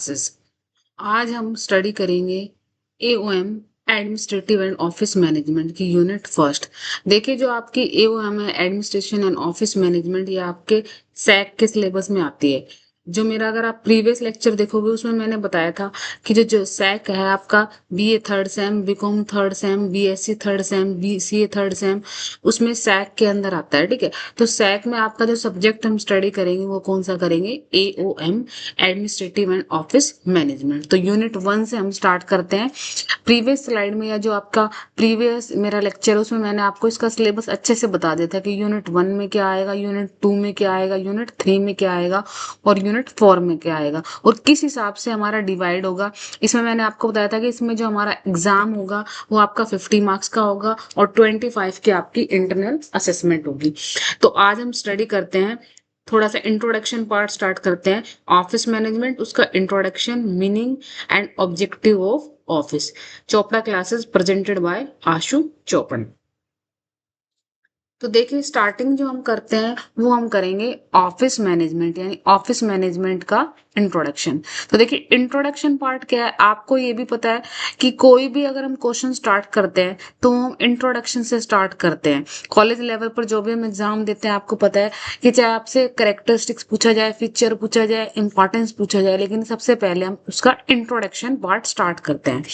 Classes. आज हम study करेंगे एओएम एडमिनिस्ट्रेटिव एंड ऑफिस मैनेजमेंट की यूनिट फर्स्ट। देखिए, जो आपकी एओएम है एडमिनिस्ट्रेशन एंड ऑफिस मैनेजमेंट, ये आपके सैक के सिलेबस में आती है। जो मेरा अगर आप प्रीवियस लेक्चर देखोगे उसमें मैंने बताया था कि जो जो सैक है आपका BA third sem, BCom third sem, BSc third sem, BCA third sem, उसमें सैक के अंदर आता है। ठीक है, तो सैक में आपका जो सब्जेक्ट हम स्टडी करेंगे वो कौन सा करेंगे? एओएम एडमिनिस्ट्रेटिव एंड ऑफिस मैनेजमेंट। तो यूनिट 1 से हम स्टार्ट करते हैं। प्रीवियस स्लाइड में या जो आपका प्रीवियस मेरा लेक्चर है उसमें मैंने आपको इसका सिलेबस अच्छे से बता दिया था कि यूनिट 1 में क्या आएगा, यूनिट 2 में क्या आएगा, यूनिट 3 में क्या आएगा और यूनिट 4 में क्या आएगा और किस हिसाब से हमारा डिवाइड होगा। इसमें मैंने आपको बताया था कि इसमें जो हमारा एग्जाम होगा वो आपका 50 मार्क्स का होगा और 25 की आपकी इंटरनल असेसमेंट होगी। तो आज हम स्टडी करते हैं, थोड़ा सा इंट्रोडक्शन पार्ट स्टार्ट करते हैं। ऑफिस मैनेजमेंट, उसका introduction, meaning and objective of office. Chopra classes presented by Ashu Chopra. तो देखिए, स्टार्टिंग जो हम करते हैं वो हम करेंगे ऑफिस मैनेजमेंट, यानी ऑफिस मैनेजमेंट का इंट्रोडक्शन। तो देखिए, इंट्रोडक्शन पार्ट क्या है, आपको ये भी पता है कि कोई भी अगर हम क्वेश्चन स्टार्ट करते हैं तो हम इंट्रोडक्शन से स्टार्ट करते हैं। कॉलेज लेवल पर जो भी हम एग्जाम देते हैं आपको पता है कि चाहे आपसे करेक्टरिस्टिक्स पूछा जाए, फीचर पूछा जाए, इंपॉर्टेंस पूछा जाए, लेकिन सबसे पहले हम उसका इंट्रोडक्शन पार्ट स्टार्ट करते हैं।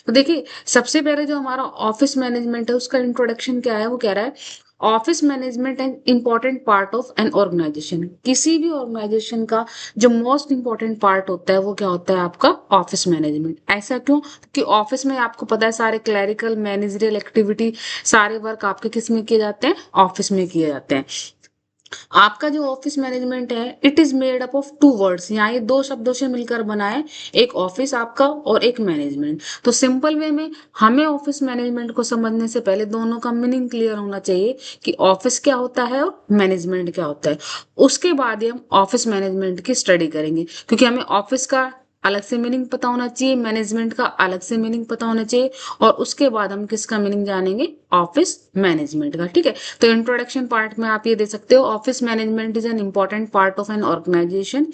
तो देखिए, सबसे पहले जो हमारा ऑफिस मैनेजमेंट है उसका इंट्रोडक्शन क्या है, वो कह रहा है office management an important part of an organization. किसी भी ऑर्गेनाइजेशन का जो मोस्ट इंपॉर्टेंट पार्ट होता है वो क्या होता है? आपका ऑफिस मैनेजमेंट। ऐसा क्यों? कि ऑफिस में आपको पता है सारे क्लरिकल मैनेजरियल एक्टिविटी, सारे वर्क आपके किस में किए जाते हैं? ऑफिस में किए जाते हैं। आपका जो ऑफिस मैनेजमेंट है it is made up of two words, यहाँ ये दो शब्दों से मिलकर बना है, एक ऑफिस आपका और एक मैनेजमेंट। तो सिंपल वे में हमें ऑफिस मैनेजमेंट को समझने से पहले दोनों का मीनिंग क्लियर होना चाहिए कि ऑफिस क्या होता है और मैनेजमेंट क्या होता है। उसके बाद ही हम ऑफिस मैनेजमेंट की स्टडी करेंगे, क्योंकि हमें ऑफिस का अलग से मीनिंग पता होना चाहिए, मैनेजमेंट का अलग से मीनिंग पता होना चाहिए, और उसके बाद हम किसका मीनिंग जानेंगे? ऑफिस मैनेजमेंट का। ठीक है, तो इंट्रोडक्शन पार्ट में आप ये दे सकते हो, office management is an important part of an organization.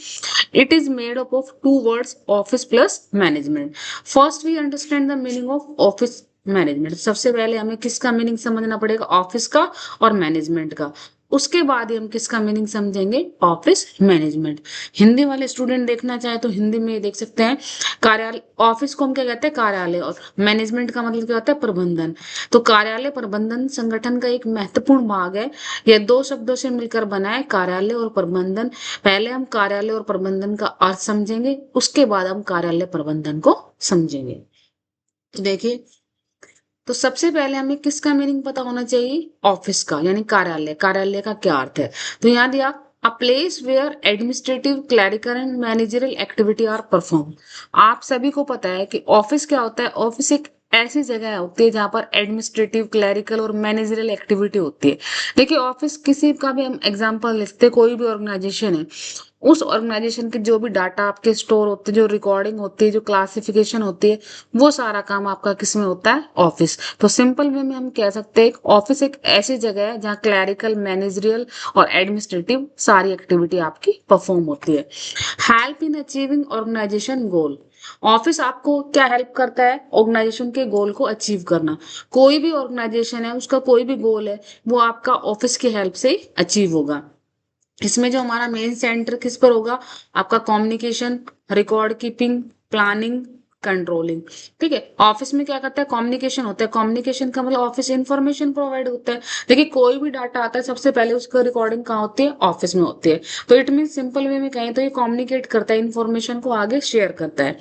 It is made up of two words, office plus management. First we understand the meaning of office management. सबसे पहले हमें किसका मीनिंग समझना पड़ेगा? ऑफिस का और मैनेजमेंट का। उसके बाद ही हम किसका मीनिंग समझेंगे? Office management. हिंदी वाले स्टूडेंट देखना चाहे तो हिंदी में देख सकते हैं, कार्यालय, ऑफिस को हम क्या कहते हैं? कार्यालय, और मैनेजमेंट का मतलब क्या होता है? प्रबंधन। तो कार्यालय प्रबंधन संगठन का एक महत्वपूर्ण भाग है। यह दो शब्दों से मिलकर बना है, कार्यालय और प्रबंधन। पहले हम कार्यालय और प्रबंधन का अर्थ समझेंगे, उसके बाद हम कार्यालय प्रबंधन को समझेंगे। तो देखिए, तो सबसे पहले हमें किसका मीनिंग पता होना चाहिए? ऑफिस का, यानी कार्यालय। कार्यालय का क्या अर्थ है? तो यहाँ दिया, a place where administrative, clerical and managerial activity are perform. आप सभी को पता है कि ऑफिस क्या होता है? ऑफिस एक ऐसी जगह होती है जहां पर एडमिनिस्ट्रेटिव, क्लरिकल और मैनेजरियल एक्टिविटी होती है। देखिए, ऑफिस किसी का भी हम एग्जांपल लेते हैं, कोई भी ऑर्गेनाइजेशन है, उस ऑर्गेनाइजेशन के जो भी डाटा आपके स्टोर होते हैं, जो रिकॉर्डिंग होती है, जो क्लासिफिकेशन होती है, वो सारा काम आपका किस में होता है? ऑफिस। तो सिंपल वे में हम कह सकते हैं ऑफिस एक ऐसी जगह है जहाँ क्लरिकल, मैनेजरियल और एडमिनिस्ट्रेटिव सारी एक्टिविटी आपकी परफॉर्म होती है। Help in achieving organization goal. Office आपको क्या हेल्प करता है? ऑर्गेनाइजेशन के गोल को अचीव करना। कोई भी ऑर्गेनाइजेशन है, उसका कोई भी गोल है, वो आपका ऑफिस की हेल्प से अचीव होगा। इसमें जो हमारा मेन सेंटर किस पर होगा? आपका communication, record keeping, planning, controlling. ठीक है, ऑफिस में क्या करता है? कम्युनिकेशन होता है। कम्युनिकेशन का मतलब ऑफिस इंफॉर्मेशन प्रोवाइड होता है। देखिए, कोई भी डाटा आता है सबसे पहले उसका रिकॉर्डिंग कहाँ होती है? ऑफिस में होती है। तो इट मीन सिंपल वे में कहें तो ये कम्युनिकेट करता है, इंफॉर्मेशन को आगे शेयर करता है।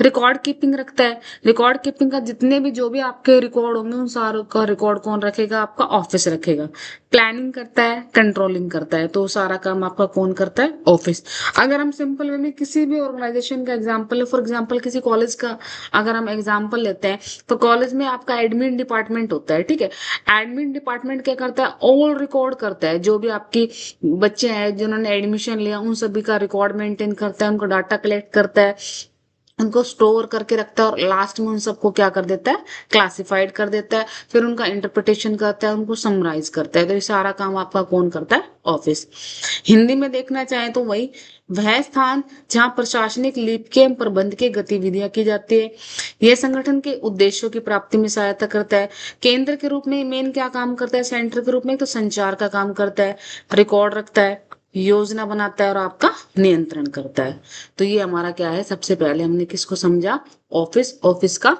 रिकॉर्ड कीपिंग रखता है। रिकॉर्ड कीपिंग का जितने भी जो भी आपके रिकॉर्ड होंगे उन सारों का रिकॉर्ड कौन रखेगा? आपका ऑफिस रखेगा। प्लानिंग करता है, कंट्रोलिंग करता है, तो सारा काम आपका कौन करता है? ऑफिस। अगर हम सिंपल वे में किसी भी ऑर्गेनाइजेशन का एग्जांपल, फॉर एग्जांपल किसी कॉलेज का अगर हम एग्जांपल लेते हैं, तो कॉलेज में आपका एडमिन डिपार्टमेंट होता है। ठीक है, एडमिन डिपार्टमेंट क्या करता है? ऑल रिकॉर्ड करता है, जो भी आपकी बच्चे हैं जिन्होंने एडमिशन लिया उन सभी का रिकॉर्ड मेंटेन करता है, उनको डाटा कलेक्ट करता है, उनको स्टोर करके रखता है और लास्ट में उन सबको क्या कर देता है, क्लासिफाइड कर देता है, फिर उनका इंटरप्रिटेशन करता है, उनको समराइज करता है। तो ये सारा काम आपका कौन करता है, ऑफिस। हिंदी में देखना चाहें तो वही, वह स्थान जहाँ प्रशासनिक लीप के प्रबंध की गतिविधियां की जाती है। यह संगठन के उद्देश्यों की प्राप्ति में सहायता करता है। केंद्र के रूप में मेन क्या काम करता है, सेंटर के रूप में तो संचार का काम करता है, रिकॉर्ड रखता है, योजना बनाता है और आपका नियंत्रण करता है। तो ये हमारा क्या है, सबसे पहले हमने किसको समझा, ऑफिस, ऑफिस का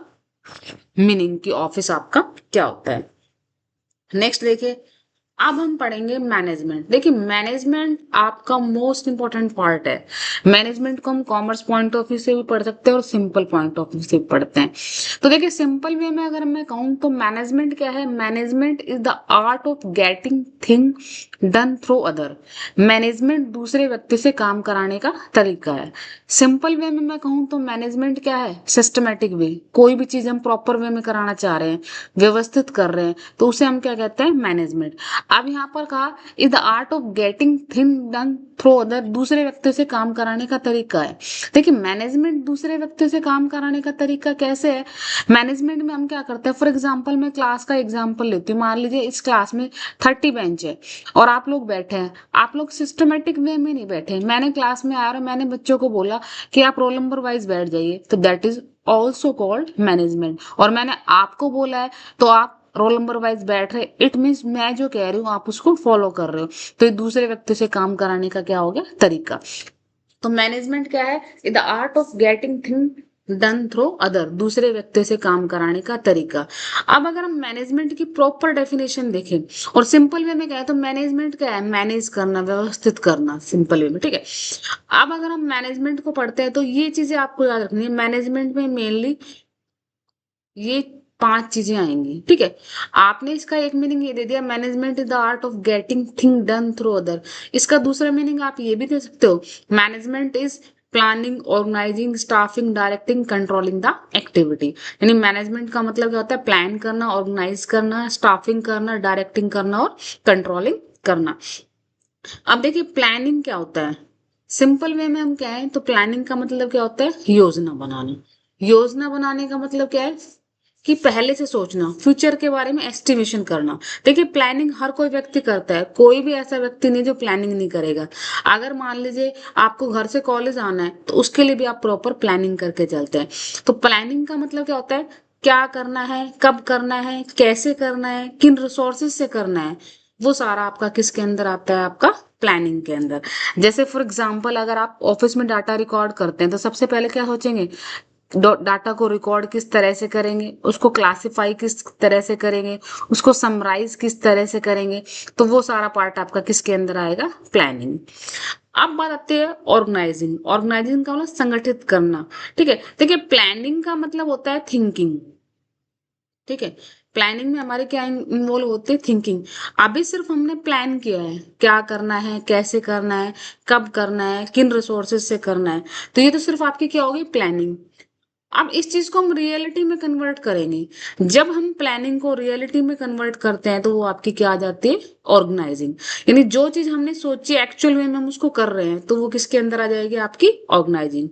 मीनिंग कि ऑफिस आपका क्या होता है। नेक्स्ट देखिए, अब हम पढ़ेंगे मैनेजमेंट। देखिए मैनेजमेंट आपका मोस्ट इंपॉर्टेंट पार्ट है। मैनेजमेंट को हम कॉमर्स पॉइंट ऑफ व्यू से भी पढ़ सकते हैं और सिंपल पॉइंट ऑफ व्यू से भी पढ़ते हैं। तो देखिए सिंपल वे में अगर मैं कहूँ तो मैनेजमेंट क्या है, management is the art of getting thing done through other. Management दूसरे व्यक्ति से काम कराने का तरीका है। सिंपल वे में मैं कहूँ तो मैनेजमेंट क्या है, सिस्टमेटिक वे। कोई भी चीज हम प्रॉपर वे में कराना चाह रहे हैं, व्यवस्थित कर रहे हैं, तो उसे हम क्या कहते हैं, मैनेजमेंट। अब यहाँ पर कहा is the art of getting thing done through other, दूसरे व्यक्ति से काम कराने का तरीका है। देखिए मैनेजमेंट दूसरे व्यक्ति से काम कराने का तरीका कैसे है, मैनेजमेंट में हम क्या करते हैं, फॉर एग्जाम्पल मैं क्लास का एग्जाम्पल लेती हूँ। मान लीजिए इस क्लास में 30 बेंच है और आप लोग बैठे हैं, आप लोग सिस्टमेटिक वे में नहीं बैठे। मैंने क्लास में आया और मैंने बच्चों को बोला कि आप रोल नंबर वाइज बैठ जाइए, तो that is also called management. और मैंने आपको बोला है तो आप रोल नंबर वाइज बैठ रहे, इट मीन्स मैं जो कह रही हूँ आप उसको फॉलो कर रहे हो। तो ये दूसरे व्यक्ति से काम कराने का क्या हो गया, तरीका। तो मैनेजमेंट क्या है, the art of getting thing done through other, दूसरे व्यक्ति से काम कराने का तरीका। अब अगर हम मैनेजमेंट की प्रॉपर डेफिनेशन देखें और सिंपल वे में कहें तो मैनेजमेंट क्या है, मैनेज करना, व्यवस्थित करना, सिंपल वे में, ठीक है। अब अगर हम मैनेजमेंट को पढ़ते हैं तो ये चीजें आपको याद रखनी है। मैनेजमेंट में मेनली ये 5 चीजें आएंगी, ठीक है। आपने इसका एक मीनिंग ये दे दिया, management is the art of getting thing done through other. इसका दूसरा मीनिंग आप ये भी दे सकते हो, management is planning, organizing, staffing, directing, controlling the activity. यानी मैनेजमेंट का मतलब क्या होता है, प्लान करना, ऑर्गेनाइज करना, स्टाफिंग करना, डायरेक्टिंग करना और कंट्रोलिंग करना। अब देखिए प्लानिंग क्या होता है, सिंपल वे में हम क्या है, तो प्लानिंग का मतलब क्या होता है, योजना बनाना। योजना बनाने का मतलब क्या है कि पहले से सोचना, फ्यूचर के बारे में एस्टिमेशन करना। देखिए प्लानिंग हर कोई व्यक्ति करता है, कोई भी ऐसा व्यक्ति नहीं जो प्लानिंग नहीं करेगा। अगर मान लीजिए आपको घर से कॉलेज आना है तो उसके लिए भी आप प्रॉपर प्लानिंग करके चलते हैं। तो प्लानिंग का मतलब क्या होता है, क्या करना है, कब करना है, कैसे करना है, किन रिसोर्सेज से करना है, वो सारा आपका किसके अंदर आता है, आपका प्लानिंग के अंदर। जैसे फॉर एग्जांपल अगर आप ऑफिस में डाटा रिकॉर्ड करते हैं तो सबसे पहले क्या सोचेंगे, डाटा को रिकॉर्ड किस तरह से करेंगे, उसको क्लासिफाई किस तरह से करेंगे, उसको समराइज किस तरह से करेंगे। तो वो सारा पार्ट आपका किसके अंदर आएगा, प्लानिंग। अब बात आती है ऑर्गेनाइजिंग। ऑर्गेनाइजिंग का मतलब संगठित करना, ठीक है। देखिए प्लानिंग का मतलब होता है थिंकिंग, ठीक है। प्लानिंग में हमारे क्या इन्वॉल्व होते हैं, थिंकिंग। अभी सिर्फ हमने प्लान किया है, क्या करना है, कैसे करना है, कब करना है, किन रिसोर्सेज से करना है। तो ये तो सिर्फ आपकी क्या होगी, प्लानिंग। अब इस चीज को हम रियलिटी में कन्वर्ट करेंगे। जब हम प्लानिंग को रियलिटी में कन्वर्ट करते हैं तो वो आपकी क्या आ जाती है, ऑर्गेनाइजिंग। यानी जो चीज हमने सोची एक्चुअल वे में हम उसको कर रहे हैं तो वो किसके अंदर आ जाएगी, आपकी ऑर्गेनाइजिंग।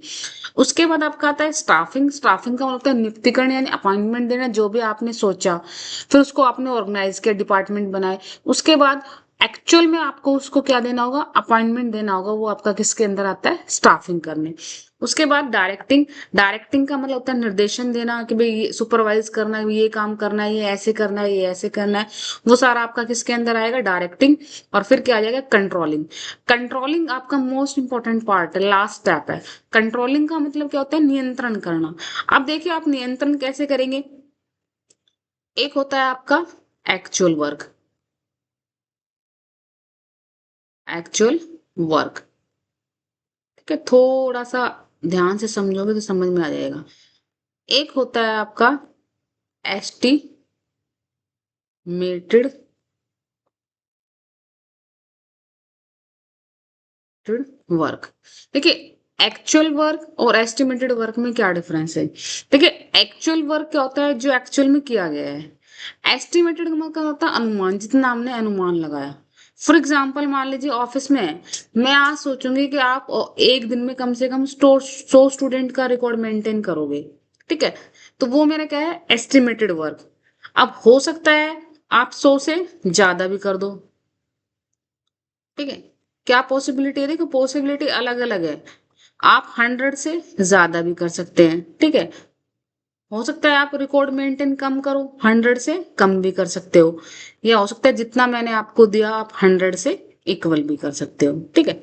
उसके बाद आपका आता है स्टाफिंग। स्टाफिंग का मतलब नियुक्तिकरण यानी अपॉइंटमेंट देना, जो भी आपने सोचा फिर उसको आपने ऑर्गेनाइज किया, डिपार्टमेंट बनाए। उसके बाद एक्चुअल में आपको उसको क्या देना होगा, अपॉइंटमेंट देना होगा, वो आपका किसके अंदर आता है, स्टाफिंग करने। उसके बाद डायरेक्टिंग। डायरेक्टिंग का मतलब होता है निर्देशन देना कि भाई ये सुपरवाइज करना है, ये काम करना है, ये ऐसे करना है, ये ऐसे करना है। वो सारा आपका किसके अंदर आएगा, डायरेक्टिंग। और फिर क्या आ जाएगा, कंट्रोलिंग। कंट्रोलिंग आपका मोस्ट इंपॉर्टेंट पार्ट है, लास्ट स्टेप है। कंट्रोलिंग का मतलब क्या होता है, नियंत्रण करना। अब देखिए आप नियंत्रण कैसे करेंगे, एक होता है आपका एक्चुअल वर्क, एक्चुअल वर्क, ठीक है। थोड़ा सा ध्यान से समझोगे तो समझ में आ जाएगा। एक होता है आपका एस्टिमेटेड वर्क। देखिए एक्चुअल वर्क और एस्टिमेटेड वर्क में क्या डिफरेंस है। देखिए एक्चुअल वर्क क्या होता है, जो एक्चुअल में किया गया है। एस्टिमेटेड का मतलब होता है अनुमान, जितना हमने अनुमान लगाया। फॉर एग्जाम्पल मान लीजिए ऑफिस में है, मैं आज सोचूंगी कि आप एक दिन में कम से कम 100 स्टूडेंट का रिकॉर्ड मेंटेन करोगे, ठीक है। तो वो मेरा क्या है, एस्टिमेटेड वर्क। अब हो सकता है आप 100 से ज्यादा भी कर दो, ठीक है। क्या पॉसिबिलिटी है, देखो पॉसिबिलिटी अलग अलग है। आप 100 से ज्यादा भी कर सकते हैं, ठीक है। हो सकता है आप रिकॉर्ड मेंटेन कम करो, 100 से कम भी कर सकते हो, या हो सकता है जितना मैंने आपको दिया आप 100 से इक्वल भी कर सकते हो, ठीक है।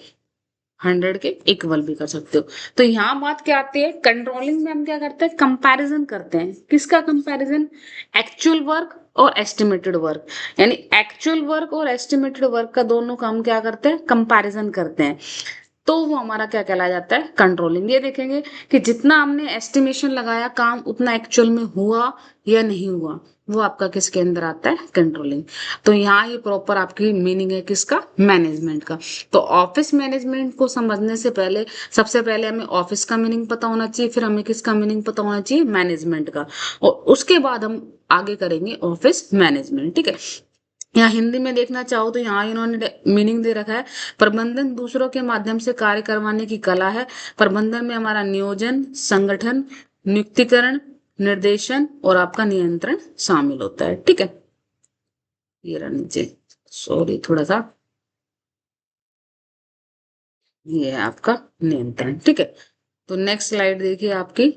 100 के इक्वल भी कर सकते हो। तो यहाँ बात क्या आती है, कंट्रोलिंग में हम क्या करते हैं, कंपैरिजन करते हैं। किसका कंपैरिजन, एक्चुअल वर्क और एस्टिमेटेड वर्क। यानी एक्चुअल वर्क और एस्टिमेटेड वर्क का दोनों का हम क्या करते हैं, कंपैरिजन करते हैं। तो वो हमारा क्या कहला जाता है, कंट्रोलिंग। ये देखेंगे कि जितना हमने एस्टिमेशन लगाया काम उतना एक्चुअल में हुआ या नहीं हुआ, वो आपका किसके अंदर आता है, कंट्रोलिंग। तो यहाँ ये प्रॉपर आपकी मीनिंग है किसका, मैनेजमेंट का। तो ऑफिस मैनेजमेंट को समझने से पहले सबसे पहले हमें ऑफिस का मीनिंग पता होना चाहिए, फिर हमें किसका मीनिंग पता होना चाहिए, मैनेजमेंट का, और उसके बाद हम आगे करेंगे ऑफिस मैनेजमेंट, ठीक है। यहाँ हिंदी में देखना चाहो तो यहाँ इन्होंने मीनिंग दे रखा है, प्रबंधन दूसरों के माध्यम से कार्य करवाने की कला है। प्रबंधन में हमारा नियोजन, संगठन, नियुक्तिकरण, निर्देशन और आपका नियंत्रण शामिल होता है, ठीक है। ये रहा नीचे, सॉरी थोड़ा सा, ये है आपका नियंत्रण, ठीक है। तो नेक्स्ट स्लाइड देखिए आपकी।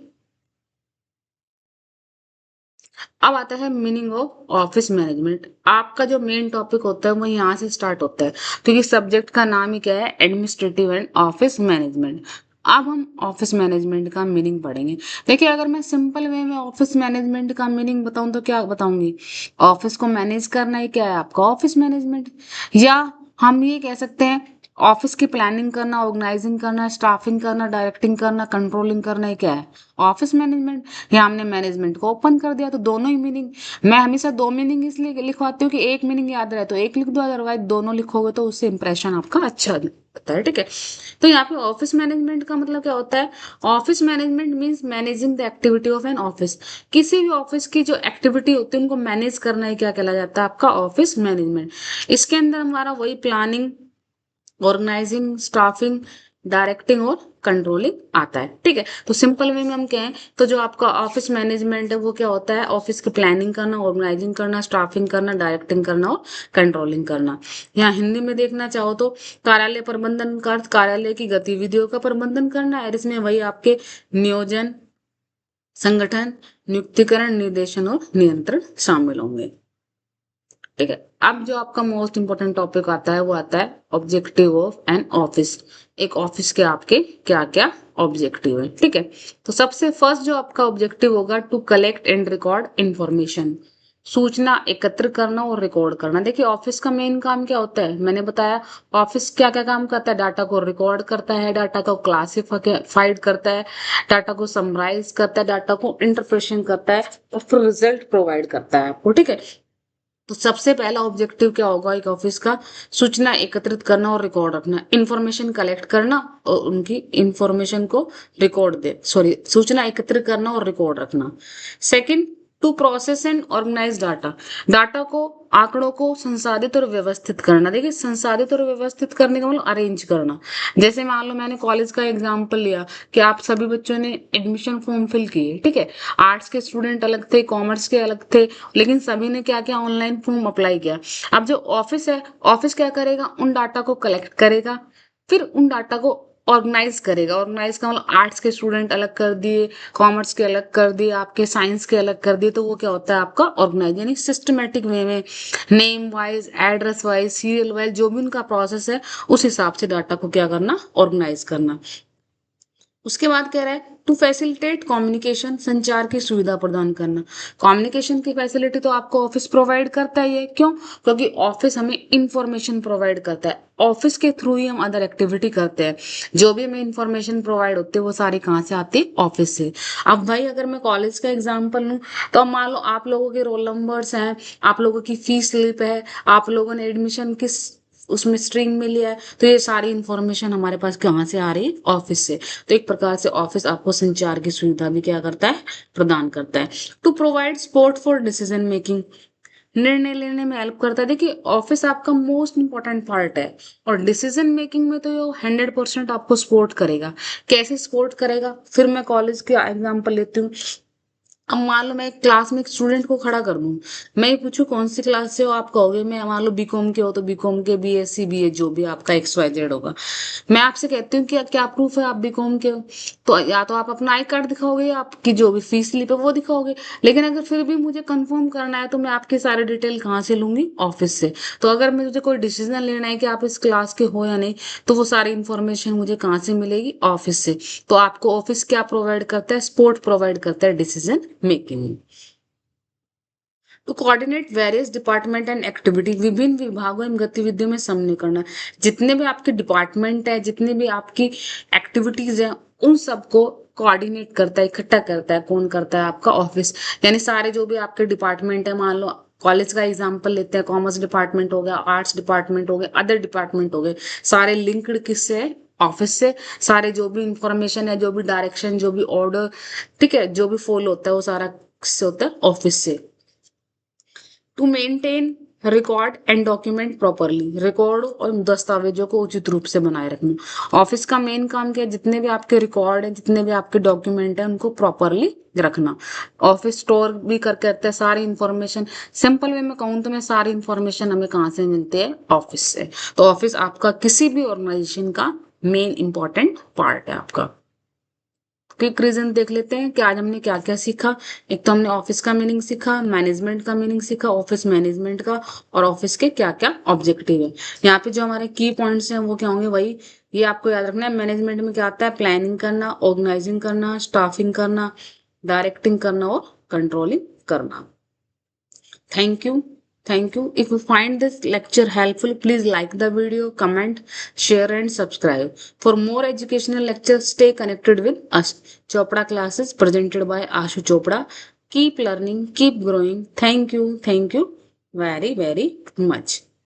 अब आता है मीनिंग ऑफ ऑफिस मैनेजमेंट। आपका जो मेन टॉपिक होता है वो यहाँ से स्टार्ट होता है, क्योंकि सब्जेक्ट का नाम ही क्या है, एडमिनिस्ट्रेटिव एंड ऑफिस मैनेजमेंट। अब हम ऑफिस मैनेजमेंट का मीनिंग पढ़ेंगे। देखिए अगर मैं सिंपल वे में ऑफिस मैनेजमेंट का मीनिंग बताऊं तो क्या बताऊंगी, ऑफिस को मैनेज करना ही क्या है आपका ऑफिस मैनेजमेंट। या हम ये कह सकते हैं ऑफिस की प्लानिंग करना, ऑर्गेनाइजिंग करना, स्टाफिंग करना, डायरेक्टिंग करना, कंट्रोलिंग करना, ये क्या है ऑफिस मैनेजमेंट। या हमने मैनेजमेंट को ओपन कर दिया, तो दोनों ही मीनिंग। मैं हमेशा दो मीनिंग इसलिए लिखवाती हूँ कि एक मीनिंग याद रहे तो एक लिख दो, अदरवाइज दोनों लिखोगे तो उससे इंप्रेशन आपका अच्छा होता है, ठीक है। तो यहाँ पे ऑफिस मैनेजमेंट का मतलब क्या होता है, office management means managing the activity of an office. किसी भी ऑफिस की जो एक्टिविटी होती है उनको मैनेज करना ही क्या कहला जाता है, आपका ऑफिस मैनेजमेंट। इसके अंदर हमारा वही प्लानिंग, ऑर्गेनाइजिंग, स्टाफिंग, डायरेक्टिंग और कंट्रोलिंग आता है, ठीक है। तो सिंपल वे में हम कहें तो जो आपका ऑफिस मैनेजमेंट है वो क्या होता है, ऑफिस की प्लानिंग करना, ऑर्गेनाइजिंग करना, स्टाफिंग करना, डायरेक्टिंग करना और कंट्रोलिंग करना। यहाँ हिंदी में देखना चाहो तो कार्यालय प्रबंधन का अर्थ कार्यालय की गतिविधियों का प्रबंधन करना है, इसमें वही आपके नियोजन, संगठन, नियुक्तिकरण, निर्देशन और नियंत्रण शामिल होंगे, ठीक है। अब जो आपका मोस्ट इंपोर्टेंट टॉपिक आता है वो आता है ऑब्जेक्टिव ऑफ एन ऑफिस। एक ऑफिस के आपके क्या क्या ऑब्जेक्टिव है, ठीक है। तो सबसे फर्स्ट जो आपका ऑब्जेक्टिव होगा, to collect and record information. सूचना एकत्र करना और रिकॉर्ड करना। देखिए ऑफिस का मेन काम क्या होता है, मैंने बताया ऑफिस क्या क्या काम करता है, डाटा को रिकॉर्ड करता है, डाटा को क्लासिफाइड करता है, डाटा को समराइज करता है, डाटा को इंटरप्रेशन करता है और फिर रिजल्ट प्रोवाइड करता है आपको, ठीक है। तो सबसे पहला ऑब्जेक्टिव क्या होगा एक ऑफिस का, सूचना एकत्रित करना और रिकॉर्ड रखना, इंफॉर्मेशन कलेक्ट करना और उनकी इंफॉर्मेशन को रिकॉर्ड दे सॉरी सूचना एकत्रित करना और रिकॉर्ड रखना। Second, to process and organize data. Data को, आंकड़ों को संसाधित और व्यवस्थित करना। देखिए संसाधित और व्यवस्थित करने का मतलब अरेंज करना। जैसे मान लो मैंने कॉलेज का एग्जांपल लिया कि आप सभी बच्चों ने एडमिशन फॉर्म फिल किए, ठीक है। आर्ट्स के स्टूडेंट अलग थे, कॉमर्स के अलग थे, लेकिन सभी ने क्या किया, ऑनलाइन फॉर्म अप्लाई किया। अब जो ऑफिस है, ऑफिस क्या करेगा, उन डाटा को कलेक्ट करेगा, फिर उन डाटा को ऑर्गेनाइज करेगा। ऑर्गेनाइज का मतलब आर्ट्स के स्टूडेंट अलग कर दिए, कॉमर्स के अलग कर दिए, आपके साइंस के अलग कर दिए, तो वो क्या होता है आपका ऑर्गेनाइज। यानी सिस्टमेटिक वे में name wise, address wise, serial wise, जो भी उनका प्रोसेस है उस हिसाब से डाटा को क्या करना, ऑर्गेनाइज करना। उसके बाद कह रहा है टू फैसिलिटेट कम्युनिकेशन, संचार की सुविधा प्रदान करना। कम्युनिकेशन की फैसिलिटी तो आपको ऑफिस प्रोवाइड करता ही है, क्यों, क्योंकि ऑफिस हमें इंफॉर्मेशन प्रोवाइड करता है, ऑफिस के थ्रू ही हम अदर एक्टिविटी करते हैं। जो भी हमें इंफॉर्मेशन प्रोवाइड होती है वो सारी कहाँ से आती है, ऑफिस से। अब भाई अगर मैं कॉलेज का एग्जाम्पल लूँ तो अब मान लो आप लोगों के रोल नंबर्स हैं, आप लोगों की फीस स्लिप है, आप लोगों ने एडमिशन किस उसमें स्ट्रीम में लिया है, तो ये सारी इंफॉर्मेशन हमारे पास कहाँ से आ रही है, ऑफिस से। तो एक प्रकार से ऑफिस आपको संचार की सुविधा भी क्या करता है, प्रदान करता है। To provide support for decision making. निर्णय लेने में हेल्प करता है। देखिए ऑफिस आपका मोस्ट इंपॉर्टेंट पार्ट है और डिसीजन मेकिंग में तो ये 100% आपको सपोर्ट करेगा। कैसे सपोर्ट करेगा, फिर मैं कॉलेज के एग्जांपल लेती हूँ। अब मान लो मैं एक क्लास में एक स्टूडेंट को खड़ा कर दूं, मैं ये पूछूं कौन सी क्लास से हो, आप कहोगे मैं मान लो बीकॉम के हो तो बीकॉम के, बीएससी बीए जो भी आपका XYZ होगा। मैं आपसे कहती हूँ कि क्या प्रूफ है आप बीकॉम के हो, तो या तो आप अपना आई कार्ड दिखाओगे या आपकी जो भी फीस स्लिप है वो दिखाओगे। लेकिन अगर फिर भी मुझे कंफर्म करना है तो मैं आपकी सारी डिटेल कहाँ से लूंगी, ऑफिस से। तो अगर मुझे कोई डिसीजन लेना है कि आप इस क्लास के हो या नहीं, तो वो सारी इंफॉर्मेशन मुझे कहाँ से मिलेगी, ऑफिस से। तो आपको ऑफिस क्या प्रोवाइड करता है, सपोर्ट प्रोवाइड करता है डिसीजन मेकिंग। तो coordinate various department and activity, विभिन्न विभागों एवं गतिविधियों में समन्वय करना। जितने भी आपके डिपार्टमेंट है, जितने भी आपकी एक्टिविटीज है, उन सबको कोऑर्डिनेट करता है, इकट्ठा करता है। कौन करता है, आपका ऑफिस। यानी सारे जो भी आपके डिपार्टमेंट है, मान लो कॉलेज का एग्जांपल लेते हैं, कॉमर्स डिपार्टमेंट हो गया, आर्ट्स डिपार्टमेंट हो गया, अदर डिपार्टमेंट हो गए, सारे लिंक्ड किससे है, ऑफिस से। सारे जो भी इंफॉर्मेशन है, जो भी डायरेक्शन, जो भी ऑर्डर, ठीक है, जो भी फॉलो होता है वो सारा किससे होता है, ऑफिस से। To maintain record and document properly, record और दस्तावेजों को उचित रूप से बनाए रखना। ऑफिस का मेन काम क्या है, जितने भी आपके रिकॉर्ड है, जितने भी आपके डॉक्यूमेंट है, उनको प्रॉपरली रखना। ऑफिस स्टोर भी करके रखता है सारी इंफॉर्मेशन। सिंपल वे में कहूँ तो मैं सारी इंफॉर्मेशन हमें कहाँ से मिलती है, ऑफिस से। तो ऑफिस आपका किसी भी ऑर्गेनाइजेशन का मेन इंपॉर्टेंट पार्ट है आपका। क्विक रीजन देख लेते हैं कि आज हमने क्या क्या सीखा। एक तो हमने ऑफिस का मीनिंग सीखा, मैनेजमेंट का मीनिंग सीखा, ऑफिस मैनेजमेंट का, और ऑफिस के क्या क्या ऑब्जेक्टिव है। यहाँ पे जो हमारे की पॉइंट्स हैं वो क्या होंगे, वही ये आपको याद रखना है। मैनेजमेंट में क्या आता है, प्लानिंग करना, ऑर्गेनाइजिंग करना, स्टाफिंग करना, डायरेक्टिंग करना और कंट्रोलिंग करना। Thank you. Thank you. If you find this lecture helpful, please like the video, comment, share and subscribe. For more educational lectures, stay connected with us. Chopra classes presented by Ashu Chopra. Keep learning, keep growing. Thank you. Thank you very, very much.